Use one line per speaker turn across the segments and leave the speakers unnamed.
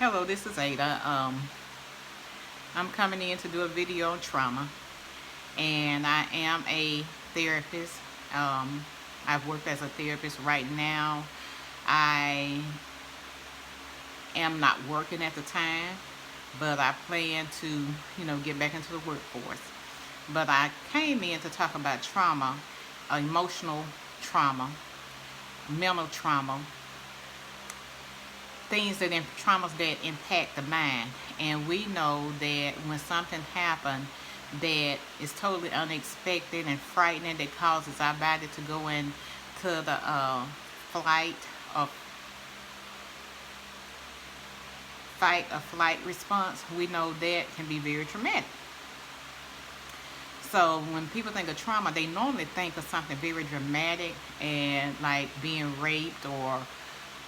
Hello, this is Ada. I'm coming in to do a video on trauma, and I am a therapist. I've worked as a therapist. Right now I am not working at the time, but I plan to, get back into the workforce. But I came in to talk about trauma, emotional trauma, mental trauma, traumas that impact the mind. And we know that when something happens that is totally unexpected and frightening, that causes our body to go into the flight or fight or flight response, we know that can be very traumatic. So when people think of trauma, they normally think of something very dramatic, and like being raped or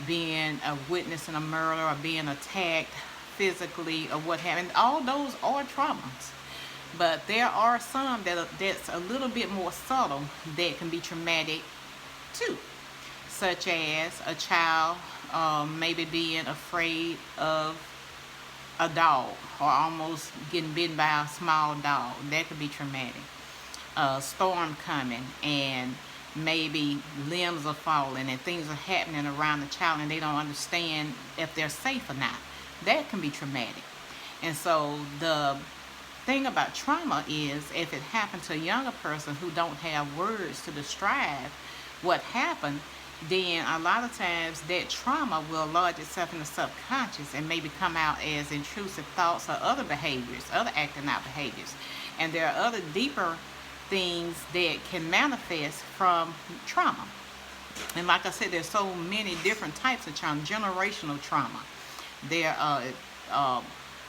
being a witness in a murder or being attacked physically or what have you. All those are traumas. But there are some that's a little bit more subtle that can be traumatic too, such as a child maybe being afraid of a dog or almost getting bitten by a small dog. That could be traumatic. A storm coming and maybe limbs are falling and things are happening around the child and they don't understand if they're safe or not. That can be traumatic. And so the thing about trauma is, if it happened to a younger person who don't have words to describe what happened, then a lot of times that trauma will lodge itself in the subconscious and maybe come out as intrusive thoughts or other behaviors, other acting out behaviors. And there are other deeper things that can manifest from trauma. And like I said, there's so many different types of trauma. Generational trauma. There are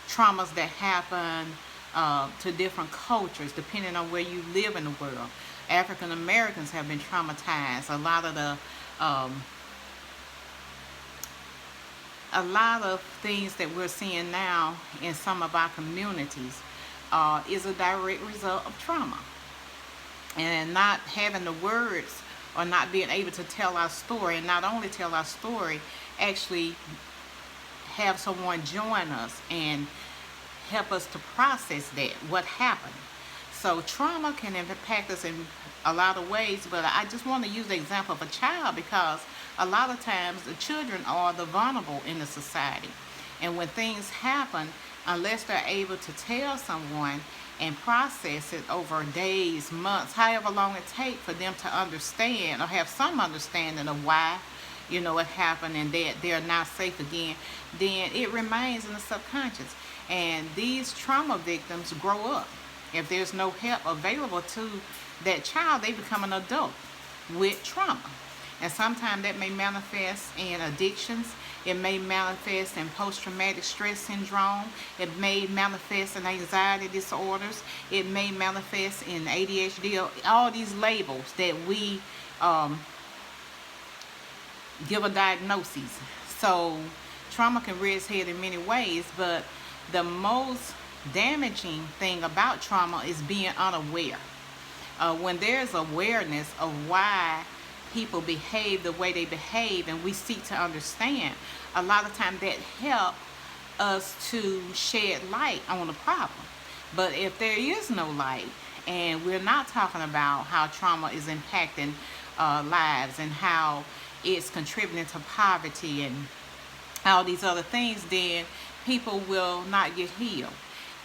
traumas that happen to different cultures depending on where you live in the world. African Americans have been traumatized. A lot of things that we're seeing now in some of our communities is a direct result of trauma. And not having the words or not being able to tell our story, and not only tell our story, actually have someone join us and help us to process that, what happened. So trauma can impact us in a lot of ways, but I just want to use the example of a child because a lot of times the children are the vulnerable in the society. And when things happen, unless they're able to tell someone and process it over days, months, however long it takes for them to understand or have some understanding of why, it happened and that they're not safe again, then it remains in the subconscious. And these trauma victims grow up. If there's no help available to that child, they become an adult with trauma. And sometimes that may manifest in addictions. It may manifest in post-traumatic stress syndrome. It may manifest in anxiety disorders. It may manifest in ADHD. All these labels that we give a diagnosis. So trauma can rear its head in many ways, but the most damaging thing about trauma is being unaware. When there's awareness of why people behave the way they behave and we seek to understand, a lot of times that helps us to shed light on the problem. But if there is no light and we're not talking about how trauma is impacting lives and how it's contributing to poverty and all these other things, then people will not get healed.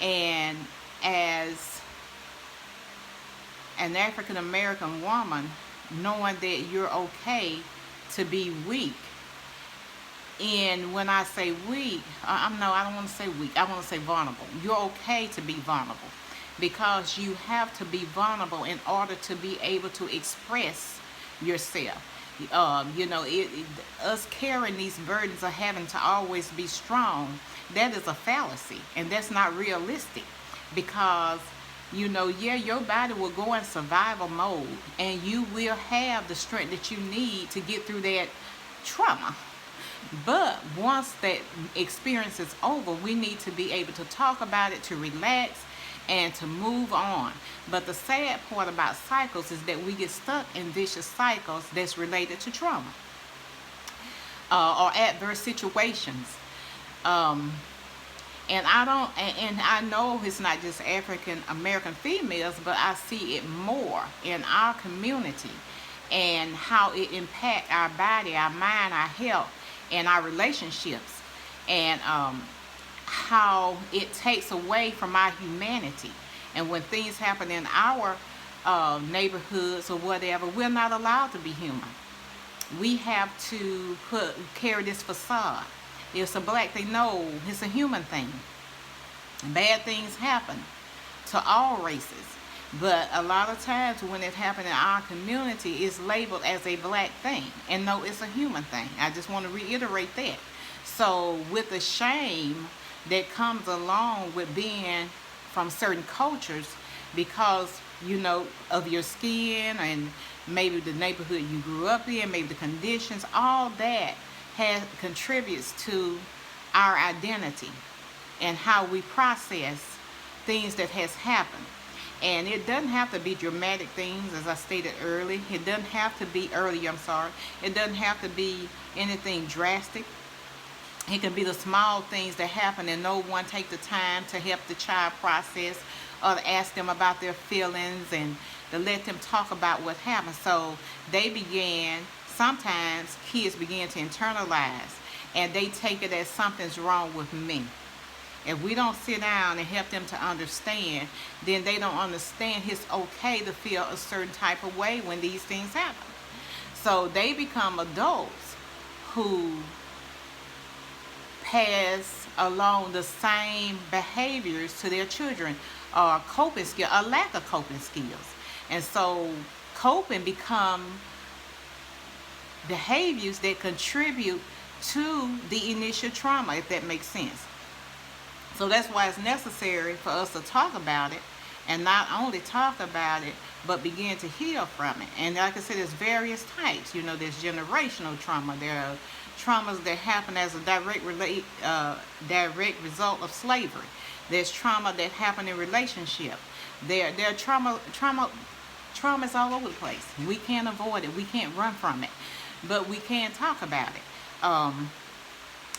And as an African American woman, knowing that you're okay to be weak, and when I say weak, I don't want to say weak, I want to say vulnerable. You're okay to be vulnerable because you have to be vulnerable in order to be able to express yourself. Us carrying these burdens of having to always be strong, that is a fallacy, and that's not realistic because your body will go in survival mode and you will have the strength that you need to get through that trauma. But once that experience is over, we need to be able to talk about it, to relax, and to move on. But the sad part about cycles is that we get stuck in vicious cycles that's related to trauma or adverse situations. Um, and I don't, and I know it's not just African American females, but I see it more in our community and how it impacts our body, our mind, our health, and our relationships, and how it takes away from our humanity. And when things happen in our neighborhoods or whatever, we're not allowed to be human. We have to carry this facade. It's a black thing. No, it's a human thing. Bad things happen to all races. But a lot of times when it happens in our community, it's labeled as a black thing. And no, it's a human thing. I just want to reiterate that. So with the shame that comes along with being from certain cultures, because of your skin and maybe the neighborhood you grew up in, maybe the conditions, all that contributes to our identity and how we process things that has happened. And it doesn't have to be dramatic things, as I stated earlier. It doesn't have to be It doesn't have to be anything drastic. It can be the small things that happen and no one take the time to help the child process, or to ask them about their feelings and to let them talk about what happened. So sometimes kids begin to internalize, and they take it as something's wrong with me. If we don't sit down and help them to understand, then they don't understand it's okay to feel a certain type of way when these things happen. So they become adults who pass along the same behaviors to their children, or coping skill, a lack of coping skills. And so coping become behaviors that contribute to the initial trauma, if that makes sense. So that's why it's necessary for us to talk about it, and not only talk about it, but begin to heal from it. And like I said, there's various types. There's generational trauma. There are traumas that happen as a direct result of slavery. There's trauma that happen in relationship. There are traumas all over the place. We can't avoid it. We can't run from it, but we can talk about it.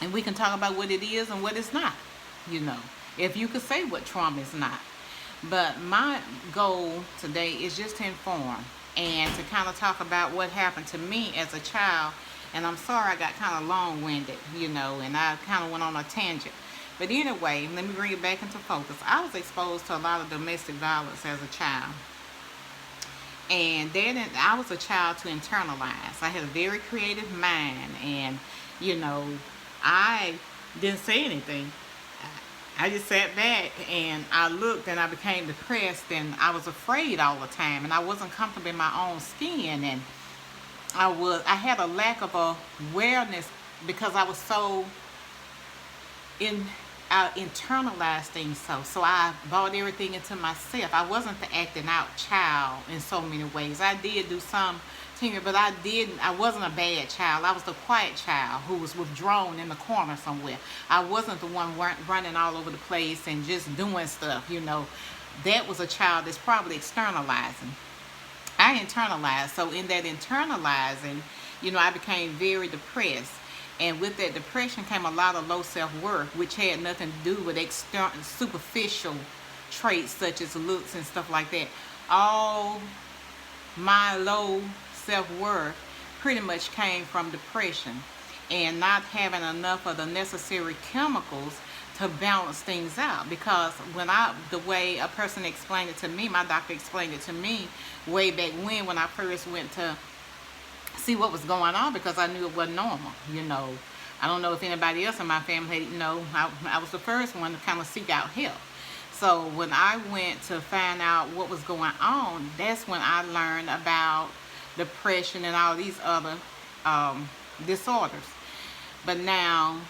And we can talk about what it is and what it's not. If you could say what trauma is not. But my goal today is just to inform and to kind of talk about what happened to me as a child. And I'm sorry I got kind of long-winded, and I kind of went on a tangent. But anyway, let me bring it back into focus. I was exposed to a lot of domestic violence as a child. And then I was a child to internalize. I had a very creative mind. And, I didn't say anything. I just sat back and I looked, and I became depressed, and I was afraid all the time, and I wasn't comfortable in my own skin, and I had a lack of awareness because I was so I internalized things so I brought everything into myself. I wasn't the acting out child in so many ways. I did do some things, but I wasn't a bad child. I was the quiet child who was withdrawn in the corner somewhere. I wasn't the one running all over the place and just doing stuff. That was a child that's probably externalizing. I internalized. So in that internalizing, I became very depressed. And with that depression came a lot of low self-worth, which had nothing to do with superficial traits such as looks and stuff like that. All my low self-worth pretty much came from depression and not having enough of the necessary chemicals to balance things out. Because the way a person explained it to me, my doctor explained it to me way back when I first went to see what was going on, because I knew it wasn't normal. I don't know if anybody else in my family I was the first one to kind of seek out help. So when I went to find out what was going on, that's when I learned about depression and all these other disorders. But now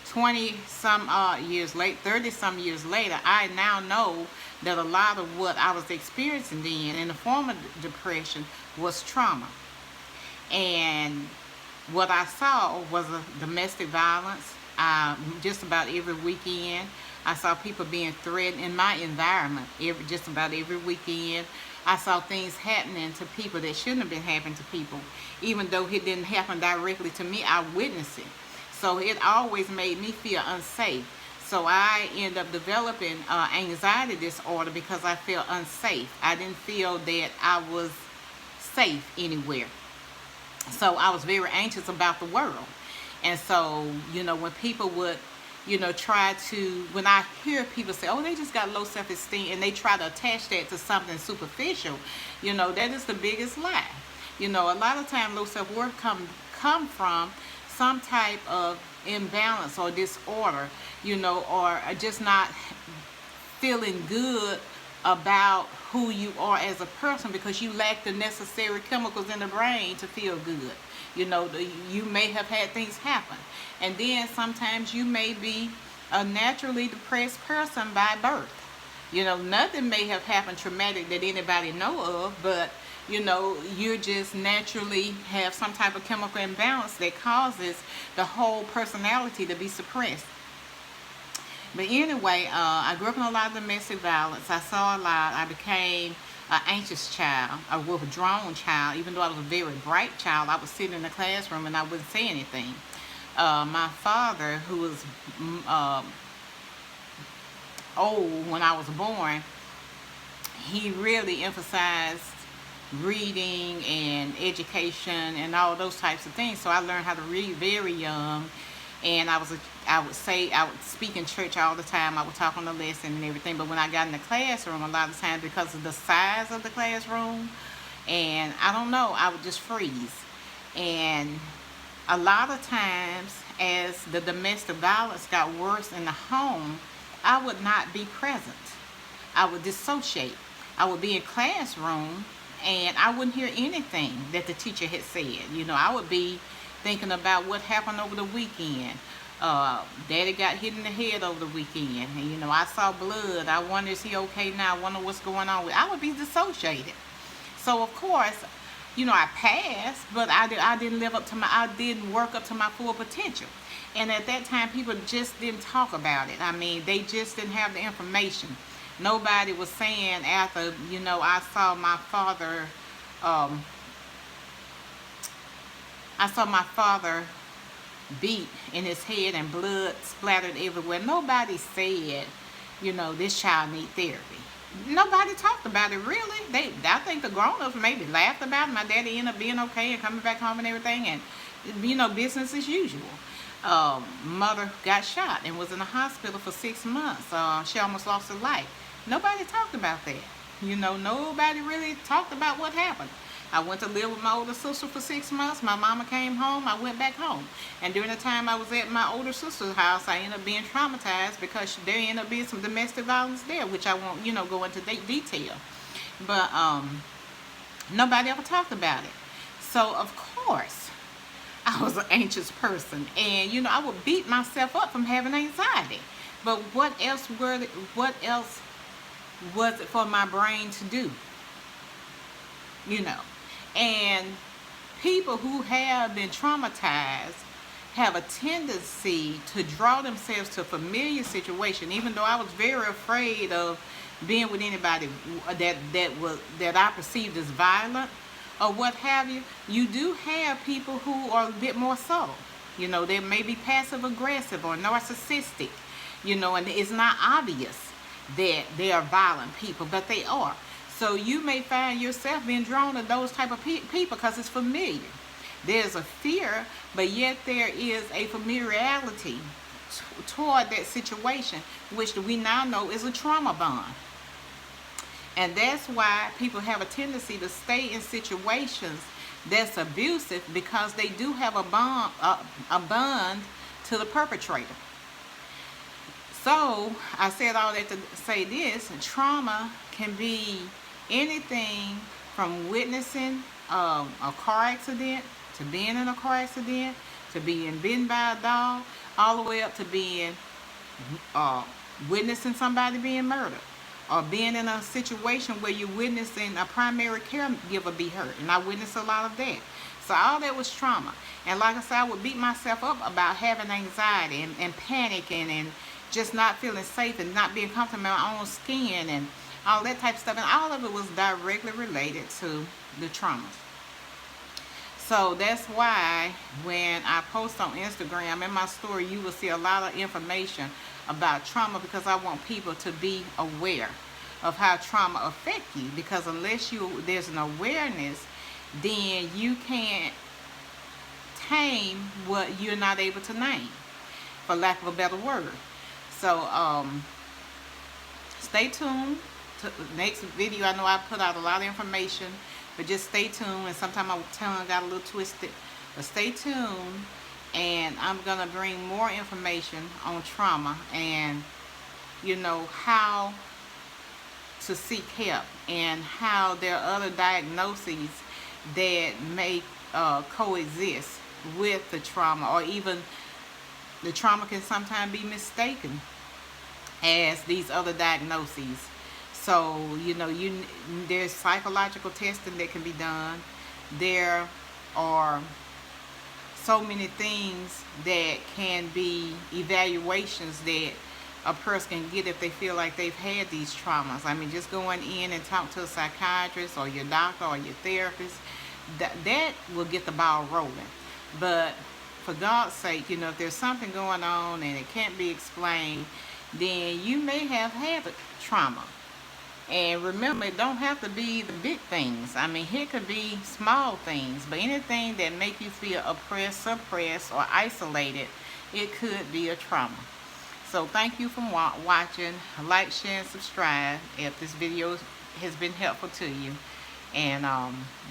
30 some years later, I now know that a lot of what I was experiencing then in the form of depression was trauma. And what I saw was a domestic violence. Just about every weekend, I saw people being threatened in my environment. Just about every weekend, I saw things happening to people that shouldn't have been happening to people. Even though it didn't happen directly to me, I witnessed it. So it always made me feel unsafe. So I end up developing anxiety disorder because I felt unsafe. I didn't feel that I was safe anywhere. So I was very anxious about the world. And so, when people would, try to, when I hear people say, oh, they just got low self-esteem, and they try to attach that to something superficial, that is the biggest lie. A lot of times low self-worth come from some type of imbalance or disorder, or just not feeling good about who you are as a person because you lack the necessary chemicals in the brain to feel good. You may have had things happen. And then sometimes you may be a naturally depressed person by birth. Nothing may have happened traumatic that anybody know of, but you just naturally have some type of chemical imbalance that causes the whole personality to be suppressed. But anyway, I grew up in a lot of domestic violence. I saw a lot. I became an anxious child, a withdrawn child. Even though I was a very bright child, I would sit in the classroom and I wouldn't say anything. My father, who was old when I was born, he really emphasized reading and education and all those types of things. So I learned how to read very young. And I would speak in church all the time. I would talk on the lesson and everything. But when I got in the classroom, a lot of times because of the size of the classroom, and I don't know, I would just freeze. And a lot of times, as the domestic violence got worse in the home, I would not be present. I would dissociate. I would be in classroom, and I wouldn't hear anything that the teacher had said. I would be thinking about what happened over the weekend. Daddy got hit in the head over the weekend. And, I saw blood. I wonder, is he okay now? I wonder what's going on with. I would be dissociated. So of course, I passed, but I didn't live up to I didn't work up to my full potential. And at that time, people just didn't talk about it. I mean, they just didn't have the information. Nobody was saying after, I saw my father. I saw my father beat in his head and blood splattered everywhere. Nobody said, this child needs therapy. Nobody talked about it, really. I think the grown-ups maybe laughed about it. My daddy ended up being okay and coming back home and everything, and, business as usual. Mother got shot and was in the hospital for 6 months. She almost lost her life. Nobody talked about that. Nobody really talked about what happened. I went to live with my older sister for 6 months. My mama came home. I went back home. And during the time I was at my older sister's house, I ended up being traumatized because there ended up being some domestic violence there, which I won't, go into detail. But nobody ever talked about it. So, of course, I was an anxious person. And, I would beat myself up from having anxiety. But what else was it for my brain to do? And people who have been traumatized have a tendency to draw themselves to a familiar situation. Even though I was very afraid of being with anybody that I perceived as violent or what have you, you do have people who are a bit more subtle. They may be passive aggressive or narcissistic, and it's not obvious that they are violent people, but they are. So you may find yourself being drawn to those type of people because it's familiar. There's a fear, but yet there is a familiarity toward that situation, which we now know is a trauma bond. And that's why people have a tendency to stay in situations that's abusive, because they do have a bond to the perpetrator. So I said all that to say this: trauma can be anything from witnessing a car accident, to being in a car accident, to being bitten by a dog, all the way up to being witnessing somebody being murdered, or being in a situation where you're witnessing a primary caregiver be hurt. And I witnessed a lot of that. So all that was trauma. And like I said, I would beat myself up about having anxiety and panicking and just not feeling safe and not being comfortable in my own skin and all that type of stuff. And all of it was directly related to the trauma. So that's why when I post on Instagram, in my story, you will see a lot of information about trauma, because I want people to be aware of how trauma affects you. Because unless there's an awareness, then you can't tame what you're not able to name, for lack of a better word. So stay tuned to the next video. I know I put out a lot of information, but just stay tuned. And sometimes my tongue got a little twisted, but stay tuned, and I'm gonna bring more information on trauma, and how to seek help, and how there are other diagnoses that may coexist with the trauma, or even the trauma can sometimes be mistaken as these other diagnoses. So there's psychological testing that can be done. There are so many things that can be evaluations that a person can get if they feel like they've had these traumas. I mean, just going in and talk to a psychiatrist or your doctor or your therapist, that will get the ball rolling. But for God's sake, if there's something going on and it can't be explained, then you may have had a trauma. And remember, it don't have to be the big things. I mean, it could be small things, but anything that make you feel oppressed, suppressed, or isolated, it could be a trauma. So thank you for watching. Like, share, and subscribe if this video has been helpful to you. And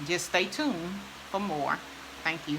just stay tuned for more. Thank you.